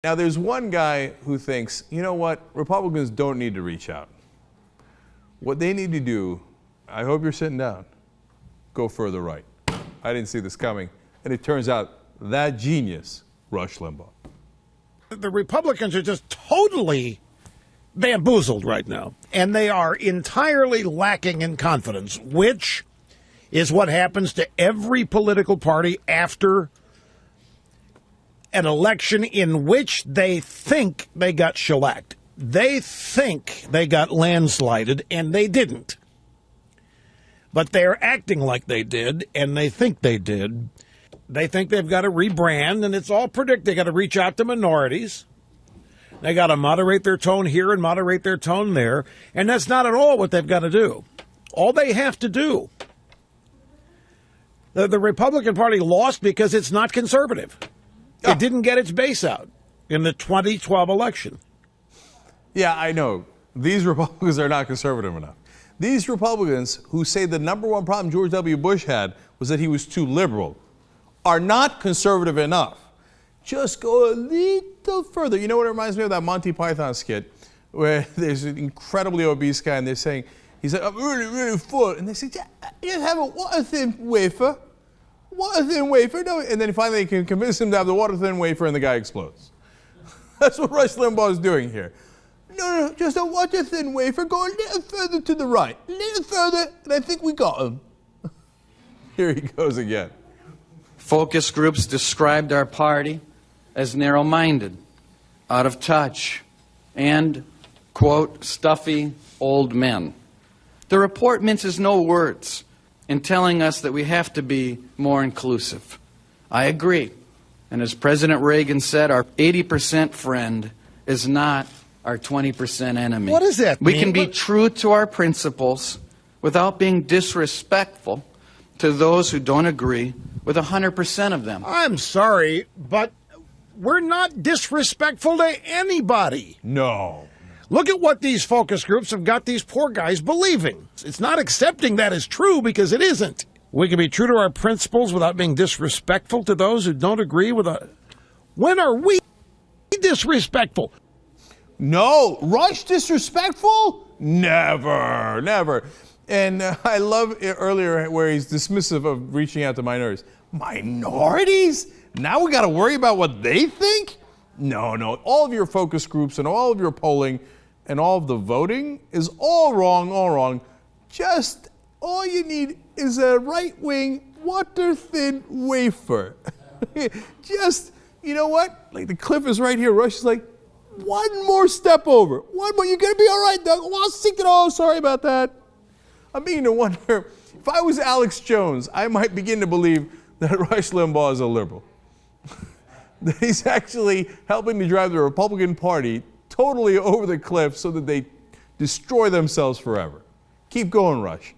Now, there's one guy who thinks, you know what, Republicans don't need to reach out. What they need to do, I hope you're sitting down, go further right. I didn't see this coming. And it turns out that genius, Rush Limbaugh. The Republicans are just totally bamboozled right now, and they are entirely lacking in confidence, which is what happens to every political party after an election in which they think they got shellacked. They think they got landslided, and they didn't. But they're acting like they did, and they think they did. They think they've got to rebrand, and it's all predicted. They got to reach out to minorities. They got to moderate their tone here and moderate their tone there. And that's not at all what they've got to do. All they have to do. The Republican Party lost because it's not conservative. It didn't get its base out in the 2012 election. Yeah, I know. These Republicans are not conservative enough. These Republicans who say the number one problem George W. Bush had was that he was too liberal are not conservative enough. Just go a little further. You know what it reminds me of? That Monty Python skit where there's an incredibly obese guy and they're saying, he's like, I'm really, really full. And they say, just have a water-thin wafer. Water-thin wafer. No. And then finally they can convince him to have the water-thin wafer and the guy explodes. That's what Rush Limbaugh is doing here. No, just a water-thin wafer. Go a little further to the right. A little further, and I think we got him. Here he goes again. Focus groups described our party as narrow-minded, out of touch, and, quote, stuffy old men. The report minces no words in telling us that we have to be more inclusive. I agree. And as President Reagan said, our 80% friend is not our 20% enemy. What does that mean? We can be true to our principles without being disrespectful to those who don't agree with 100% of them. I'm sorry, but we're not disrespectful to anybody. No. Look at what these focus groups have got these poor guys believing. It's not accepting that as true because it isn't. We can be true to our principles without being disrespectful to those who don't agree with us. When are we disrespectful? No. Rush disrespectful? Never, never. And I love it earlier where he's dismissive of reaching out to minorities. Minorities? Now we got to worry about what they think? No. All of your focus groups and all of your polling and all of the voting is all wrong. Just all you need is a right-wing, water-thin wafer. Just, you know what? Like the cliff is right here. Rush is like, one more step over. One more. You're going to be all right, Doug. Oh, sorry about that. I'm beginning to wonder, if I was Alex Jones, I might begin to believe that Rush Limbaugh is a liberal. That he's actually helping to drive the Republican Party totally over the cliff so that they destroy themselves forever. Keep going, Rush.